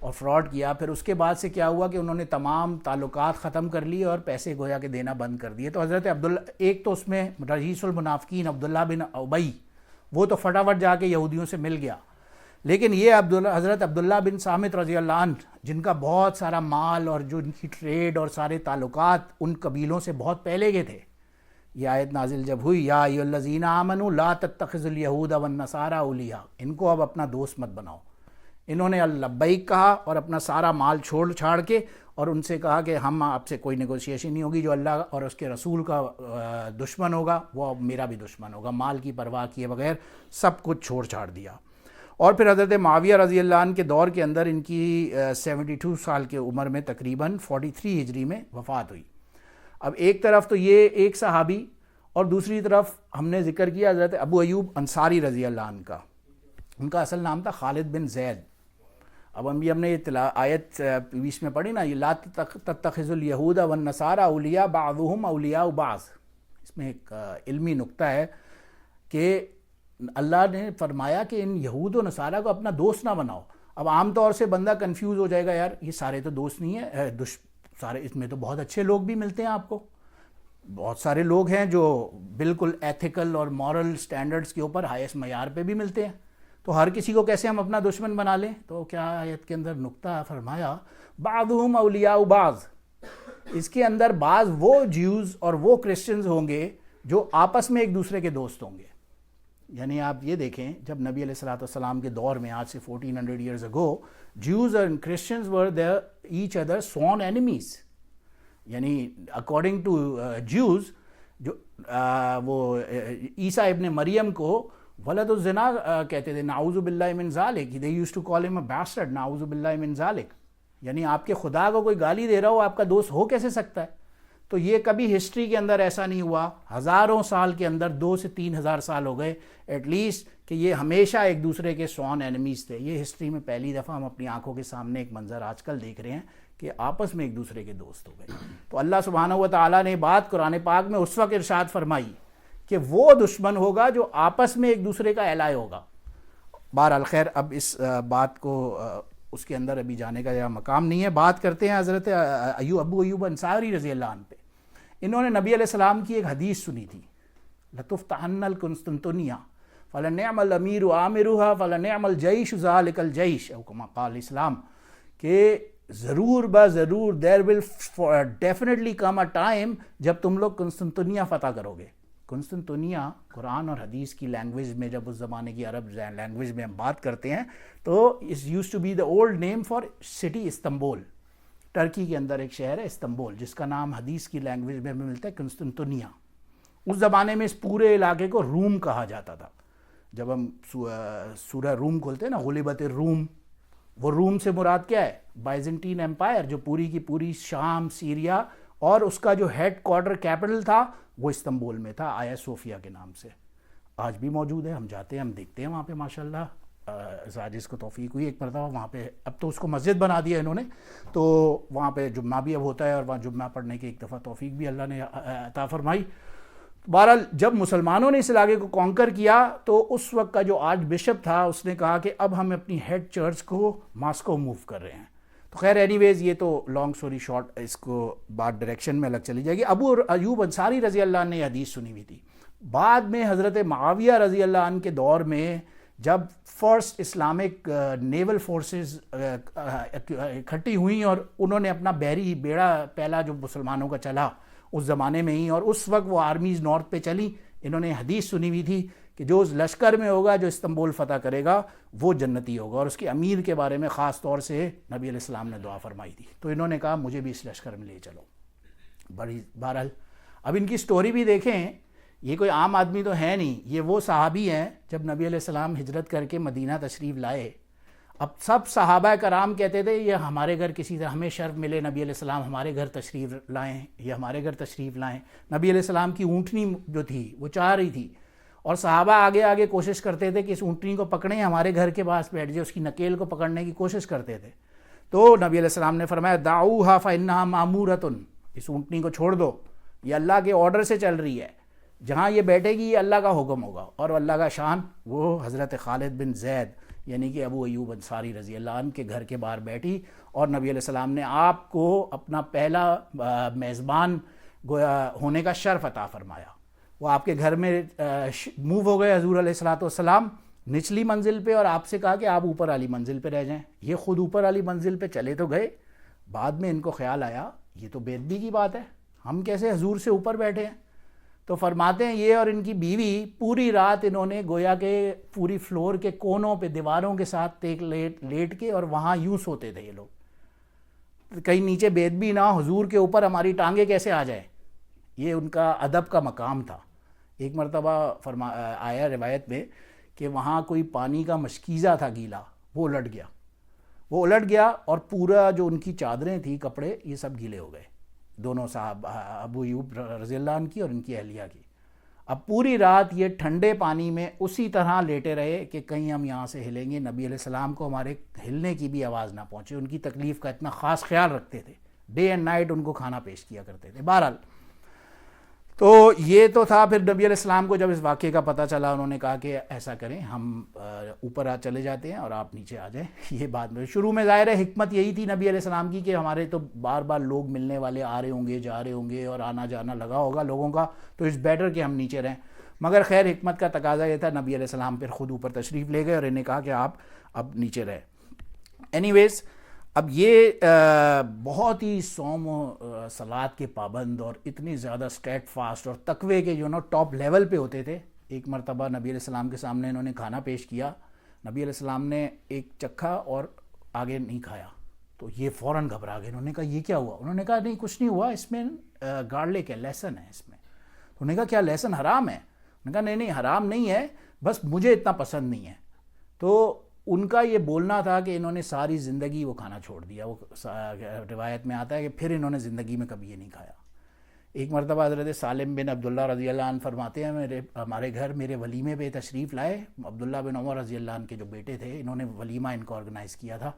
اور فراڈ کیا. پھر اس کے بعد سے کیا ہوا کہ انہوں نے تمام تعلقات ختم کر لیے اور پیسے گویا کہ دینا بند کر دیے. تو حضرت عبداللہ، ایک تو اس میں رئیس المنافقین عبداللہ بن ابی، وہ تو فٹافٹ جا کے یہودیوں سے مل گیا، لیکن یہ حضرت عبداللہ بن صامت رضی اللہ عنہ، جن کا بہت سارا مال اور جو ان کی ٹریڈ اور سارے تعلقات ان قبیلوں سے بہت پہلے کے تھے، یہ آیت نازل جب ہوئی یا ایھا الذین آمنوا لا تتخذوا اليہود والنصارى اولیاء، ان کو اب اپنا دوست مت بناؤ. انہوں نے لبیک کہا اور اپنا سارا مال چھوڑ چھاڑ کے اور ان سے کہا کہ ہم آپ سے کوئی نیگوشیشن نہیں ہوگی، جو اللہ اور اس کے رسول کا دشمن ہوگا وہ میرا بھی دشمن ہوگا. مال کی پرواہ کیے بغیر سب کچھ چھوڑ چھاڑ دیا. اور پھر حضرت معاویہ رضی اللہ عنہ کے دور کے اندر ان کی 72 سال کے عمر میں تقریباً 43 ہجری میں وفات ہوئی. اب ایک طرف تو یہ ایک صحابی اور دوسری طرف ہم نے ذکر کیا حضرت ابو ایوب انصاری رضی اللہ عنہ کا. ان کا اصل نام تھا خالد بن زید. اب ہم نے یہ آیت 20 میں پڑھی نا، لا تتخذوا اليہود والنصارى اولیاء بعضهم اولیاء بعض. اس میں ایک علمی نکتہ ہے کہ اللہ نے فرمایا کہ ان یہود و نصارہ کو اپنا دوست نہ بناؤ. اب عام طور سے بندہ کنفیوز ہو جائے گا، یار یہ سارے تو دوست نہیں ہیں، سارے اس میں تو بہت اچھے لوگ بھی ملتے ہیں آپ کو، بہت سارے لوگ ہیں جو بالکل ایتھیکل اور مورل سٹینڈرڈز کے اوپر ہائیسٹ معیار پہ بھی ملتے ہیں، تو ہر کسی کو کیسے ہم اپنا دشمن بنا لیں؟ تو کیا آیت کے اندر نکتہ فرمایا بعضهم اولیاء بعض. اس کے اندر بعض وہ جیوز اور وہ کرسچنز ہوں گے جو آپس میں ایک دوسرے کے دوست ہوں گے. یعنی آپ یہ دیکھیں جب نبی علیہ الصلوۃ والسلام کے دور میں آج سے 1400 years ago Jews and Christians were there each other sworn enemies. یعنی اکارڈنگ ٹو جیوز جو وہ عیسیٰ ابن مریم کو ولد الزنا کہتے تھے، نعوذ باللہ من ذالک، they used to call him a bastard، نعوذ باللہ من ذالک. یعنی آپ کے خدا کو کوئی گالی دے رہا ہو، آپ کا دوست ہو کیسے سکتا ہے؟ تو یہ کبھی ہسٹری کے اندر ایسا نہیں ہوا. ہزاروں سال کے اندر 2 سے 3 ہزار سال ہو گئے ایٹ لیسٹ کہ یہ ہمیشہ ایک دوسرے کے سوان اینیمیز تھے. یہ ہسٹری میں پہلی دفعہ ہم اپنی آنکھوں کے سامنے ایک منظر آج کل دیکھ رہے ہیں کہ آپس میں ایک دوسرے کے دوست ہو گئے. تو اللہ سبحانہ و تعالیٰ نے بات قرآن پاک میں اس وقت ارشاد فرمائی کہ وہ دشمن ہوگا جو آپس میں ایک دوسرے کا الائے ہوگا. بہرحال خیر، اب اس بات کو اس کے اندر ابھی جانے کا یا مقام نہیں ہے. بات کرتے ہیں حضرت ابو ایوب انصاری رضی اللہ عنہ پہ. انہوں نے نبی علیہ السلام کی ایک حدیث سنی تھی، لتفتحن القسطنطنیہ فلنعم الامیر عامرها فلنعم الجیش ذلک الجیش، او کما قال اسلام، کہ ضرور there will definitely come a time جب تم لوگ قسطنطنیہ فتح کرو گے. قسطنطنیہ قرآن اور حدیث کی لینگویج میں، جب اس زمانے کی عرب لینگویج میں ہم بات کرتے ہیں تو اس use to be the old name for city Istanbul. Turkey کے اندر ایک شہر ہے استنبول جس کا نام حدیث کی لینگویج میں ملتا ہے قسطنطنیہ. اس زمانے میں اس پورے علاقے کو روم کہا جاتا تھا. جب ہم سورہ روم کھولتے ہیں نا، غلبت الروم، وہ روم سے مراد کیا ہے؟ بائزنٹین ایمپائر، جو پوری کی پوری شام، سیریا، اور اس کا جو ہیڈ کوارٹر کیپٹل تھا وہ استنبول میں تھا، آیا صوفیہ کے نام سے. آج بھی موجود ہے، ہم جاتے ہیں، ہم دیکھتے ہیں وہاں پہ ماشاءاللہ. جس کو توفیق ہوئی ایک مرتبہ وہاں پہ، اب تو اس کو مسجد بنا دیا انہوں نے، تو وہاں پہ جمعہ بھی اب ہوتا ہے اور وہاں جمعہ پڑھنے کی ایک دفعہ توفیق بھی اللہ نے عطا فرمائی. بہرحال جب مسلمانوں نے اس علاقے کو کانکر کیا تو اس وقت کا جو آرچ بشپ تھا اس نے کہا کہ اب ہم اپنی ہیڈ چرچ کو ماسکو موو کر رہے ہیں. تو خیر اینی ویز یہ تو لانگ سٹوری شارٹ، اس کو بات ڈائریکشن میں الگ چلی جائے گی. ابو ایوب انصاری رضی اللہ عنہ نے حدیث سنی ہوئی تھی. بعد میں حضرت معاویہ رضی اللہ عنہ کے دور میں جب فرسٹ اسلامک نیول فورسز اکٹھی ہوئیں اور انہوں نے اپنا بحری بیڑا پہلا جو مسلمانوں کا چلا اس زمانے میں ہی، اور اس وقت وہ آرمیز نارتھ پہ چلی، انہوں نے حدیث سنی ہوئی تھی کہ جو اس لشکر میں ہوگا جو استنبول فتح کرے گا وہ جنتی ہوگا، اور اس کے امیر کے بارے میں خاص طور سے نبی علیہ السلام نے دعا فرمائی تھی. تو انہوں نے کہا مجھے بھی اس لشکر میں لے چلو. بہرحال اب ان کی سٹوری بھی دیکھیں، یہ کوئی عام آدمی تو ہے نہیں، یہ وہ صحابی ہیں جب نبی علیہ السلام ہجرت کر کے مدینہ تشریف لائے. اب سب صحابہ کرام کہتے تھے یہ ہمارے گھر کسی طرح ہمیں شرف ملے، نبی علیہ السلام ہمارے گھر تشریف لائیں، یہ ہمارے گھر تشریف لائیں. نبی علیہ السلام کی اونٹنی جو تھی وہ چاہ رہی تھی، اور صحابہ آگے آگے کوشش کرتے تھے کہ اس اونٹنی کو پکڑیں، ہمارے گھر کے پاس بیٹھ جائے، اس کی نکیل کو پکڑنے کی کوشش کرتے تھے. تو نبی علیہ السلام نے فرمایا دعوها فإنها مأمورة، اس اونٹنی کو چھوڑ دو، یہ اللہ کے آرڈر سے چل رہی ہے، جہاں یہ بیٹھے گی یہ اللہ کا حکم ہوگا. اور اللہ کا شان وہ حضرت خالد بن زید یعنی کہ ابو ایوب انصاری رضی اللہ عنہ کے گھر کے باہر بیٹھی اور نبی علیہ السلام نے آپ کو اپنا پہلا میزبان گویا ہونے کا شرف عطا فرمایا. وہ آپ کے گھر میں موو ہو گئے حضور علیہ الصلوۃ والسلام نچلی منزل پہ، اور آپ سے کہا کہ آپ اوپر والی منزل پہ رہ جائیں. یہ خود اوپر والی منزل پہ چلے تو گئے، بعد میں ان کو خیال آیا یہ تو بے ادبی کی بات ہے، ہم کیسے حضور سے اوپر بیٹھے ہیں. تو فرماتے ہیں یہ اور ان کی بیوی پوری رات انہوں نے گویا کہ پوری فلور کے کونوں پہ دیواروں کے ساتھ لیٹ کے اور وہاں یوں سوتے تھے یہ لوگ، کہیں نیچے بے ادبی نہ ہو، حضور کے اوپر ہماری ٹانگیں کیسے آ جائیں. یہ ان کا ادب کا مقام تھا. ایک مرتبہ آیا روایت میں کہ وہاں کوئی پانی کا مشکیزہ تھا گیلا، وہ الٹ گیا اور پورا جو ان کی چادریں تھیں، کپڑے، یہ سب گیلے ہو گئے، دونوں صاحب ابو ایوب رضی اللہ عنہ کی اور ان کی اہلیہ کی. اب پوری رات یہ ٹھنڈے پانی میں اسی طرح لیٹے رہے کہ کہیں ہم یہاں سے ہلیں گے نبی علیہ السلام کو ہمارے ہلنے کی بھی آواز نہ پہنچے. ان کی تکلیف کا اتنا خاص خیال رکھتے تھے، ڈے اینڈ نائٹ ان کو کھانا پیش کیا کرتے تھے. بہرحال تو یہ تو تھا. پھر نبی علیہ السلام کو جب اس واقعے کا پتہ چلا، انہوں نے کہا کہ ایسا کریں ہم اوپر چلے جاتے ہیں اور آپ نیچے آ جائیں. یہ بات میں شروع میں ظاہر ہے حکمت یہی تھی نبی علیہ السلام کی کہ ہمارے تو بار بار لوگ ملنے والے آ رہے ہوں گے، جا رہے ہوں گے اور آنا جانا لگا ہوگا لوگوں کا، تو اٹس بیٹر کہ ہم نیچے رہیں. مگر خیر حکمت کا تقاضا یہ تھا، نبی علیہ السلام پھر خود اوپر تشریف لے گئے اور انہیں کہا کہ آپ اب نیچے رہیں. اینی ویز اب یہ بہت ہی صوم و صلات کے پابند اور اتنی زیادہ اسٹیٹ فاسٹ اور تقوی کے ٹاپ لیول پہ ہوتے تھے. ایک مرتبہ نبی علیہ السلام کے سامنے انہوں نے کھانا پیش کیا، نبی علیہ السلام نے ایک چکھا اور آگے نہیں کھایا تو یہ فوراً گھبرا گئے. انہوں نے کہا یہ کیا ہوا؟ انہوں نے کہا نہیں کچھ نہیں ہوا، اس میں گارلک ہے، لہسن ہے اس میں. انہوں نے کہا کیا لہسن حرام ہے؟ انہوں نے کہا نہیں حرام نہیں ہے، بس مجھے اتنا پسند نہیں ہے. تو ان کا یہ بولنا تھا کہ انہوں نے ساری زندگی وہ کھانا چھوڑ دیا. وہ روایت میں آتا ہے کہ پھر انہوں نے زندگی میں کبھی یہ نہیں کھایا. ایک مرتبہ حضرت سالم بن عبداللہ رضی اللہ عنہ فرماتے ہیں ہمارے گھر میرے ولیمے پہ تشریف لائے. عبداللہ بن عمر رضی اللہ عنہ کے جو بیٹے تھے، انہوں نے ولیمہ ان کو آرگنائز کیا تھا.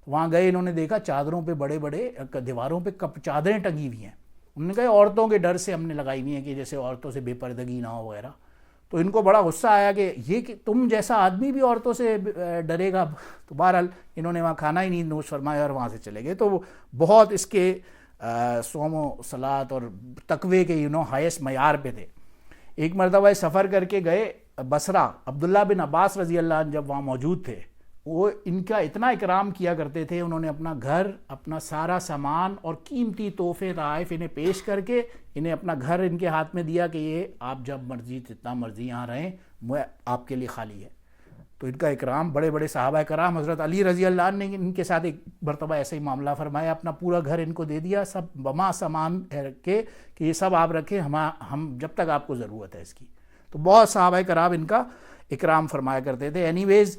وہاں گئے، انہوں نے دیکھا چادروں پہ بڑے بڑے دیواروں پہ چادریں ٹنگی ہوئی ہیں. انہوں نے کہا عورتوں کے ڈر سے ہم نے لگائی ہوئی ہیں کہ جیسے عورتوں سے بے پردگی نہ ہو وغیرہ. تو ان کو بڑا غصہ آیا کہ یہ کہ تم جیسا آدمی بھی عورتوں سے ڈرے گا. تو بہرحال انہوں نے وہاں کھانا ہی نہیں نوش فرمایا اور وہاں سے چلے گئے. تو بہت اس کے صوم و صلات اور تقوی کے ہائیسٹ معیار پہ تھے. ایک مرتبہ سفر کر کے گئے بصرہ. عبداللہ بن عباس رضی اللہ عنہ جب وہاں موجود تھے، وہ ان کا اتنا اکرام کیا کرتے تھے. انہوں نے اپنا گھر، اپنا سارا سامان اور قیمتی تحفے تحائف انہیں پیش کر کے انہیں اپنا گھر ان کے ہاتھ میں دیا کہ یہ آپ جب مرضی جتنا مرضی یہاں رہیں، میں آپ کے لیے خالی ہے. تو ان کا اکرام، بڑے بڑے صحابہ کرام، حضرت علی رضی اللہ عنہ نے ان کے ساتھ ایک مرتبہ ایسا ہی معاملہ فرمایا، اپنا پورا گھر ان کو دے دیا، سب بما سامان کے کہ یہ سب آپ رکھیں، ہم جب تک آپ کو ضرورت ہے اس کی. تو بہت صحابہ کرام ان کا اکرام فرمایا کرتے تھے. اینی ویز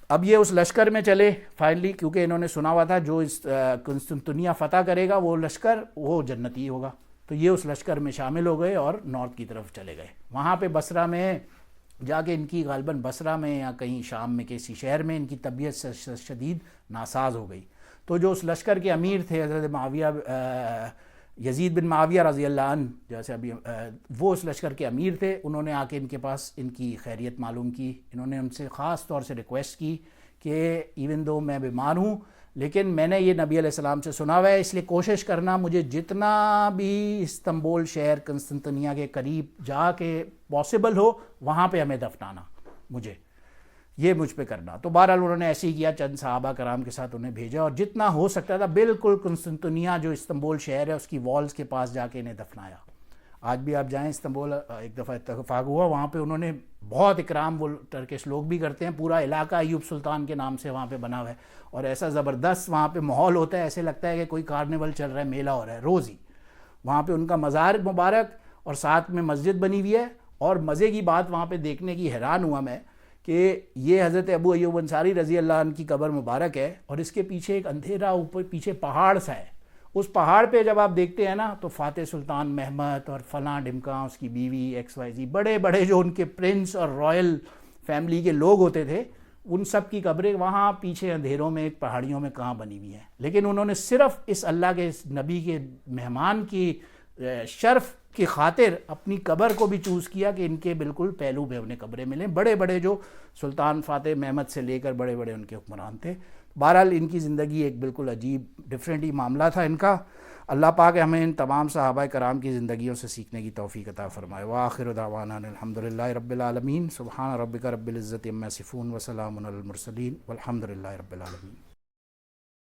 اب یہ اس لشکر میں چلے فائنلی، کیونکہ انہوں نے سنا ہوا تھا جو اس قسطنطنیہ فتح کرے گا وہ لشکر وہ جنتی ہوگا. تو یہ اس لشکر میں شامل ہو گئے اور نارتھ کی طرف چلے گئے. وہاں پہ بصرہ میں جا کے ان کی غالباً بصرہ میں یا کہیں شام میں کسی شہر میں ان کی طبیعت شدید ناساز ہو گئی. تو جو اس لشکر کے امیر تھے حضرت معاویہ، یزید بن معاویہ رضی اللہ عنہ، جیسے ابھی وہ اس لشکر کے امیر تھے. انہوں نے آ کے ان کے پاس ان کی خیریت معلوم کی. انہوں نے ان سے خاص طور سے ریکویسٹ کی کہ ایون دو میں بیمار ہوں لیکن میں نے یہ نبی علیہ السلام سے سنا ہوا ہے، اس لیے کوشش کرنا مجھے جتنا بھی استنبول شہر قسطنطنیہ کے قریب جا کے پاسبل ہو وہاں پہ ہمیں دفنانا، یہ مجھ پہ کرنا. تو بہرحال انہوں نے ایسے ہی کیا، چند صحابہ کرام کے ساتھ انہیں بھیجا اور جتنا ہو سکتا تھا بالکل قسطنطنیہ جو استنبول شہر ہے اس کی والز کے پاس جا کے انہیں دفنایا. آج بھی آپ جائیں استنبول، ایک دفعہ اتفاق ہوا وہاں پہ انہوں نے بہت اکرام، وہ ٹرکش لوگ بھی کرتے ہیں، پورا علاقہ ایوب سلطان کے نام سے وہاں پہ بنا ہوا ہے اور ایسا زبردست وہاں پہ ماحول ہوتا ہے، ایسے لگتا ہے کہ کوئی کارنیول چل رہا ہے، میلہ ہو رہا ہے روز ہی. وہاں پہ ان کا مزار مبارک اور ساتھ میں مسجد بنی ہوئی ہے. اور مزے کی بات وہاں پہ دیکھنے کی حیران ہوا میں کہ یہ حضرت ابو ایوب انصاری رضی اللہ عنہ کی قبر مبارک ہے اور اس کے پیچھے ایک اندھیرا اوپر پیچھے پہاڑ سا ہے. اس پہاڑ پہ جب آپ دیکھتے ہیں نا تو فاتح سلطان محمد اور فلاں ڈمکاں، اس کی بیوی XYZ، بڑے بڑے جو ان کے پرنس اور رائل فیملی کے لوگ ہوتے تھے، ان سب کی قبریں وہاں پیچھے اندھیروں میں ایک پہاڑیوں میں کہاں بنی ہوئی ہیں. لیکن انہوں نے صرف اس اللہ کے نبی کے مہمان کی شرف کی خاطر اپنی قبر کو بھی چوز کیا کہ ان کے بالکل پہلو پہ انہیں قبریں ملیں. بڑے بڑے جو سلطان فاتح محمد سے لے کر بڑے بڑے ان کے حکمران تھے. بہرحال ان کی زندگی ایک بالکل عجیب ڈفرینٹ ہی معاملہ تھا ان کا. اللہ پاک ہمیں ان تمام صحابہ کرام کی زندگیوں سے سیکھنے کی توفیق عطا فرمائے. وآخر دعوانا الحمدللہ رب العالمین. سبحان ربک رب العزت عما یصفون وسلام علی المرسلین والحمدللہ رب العالمین.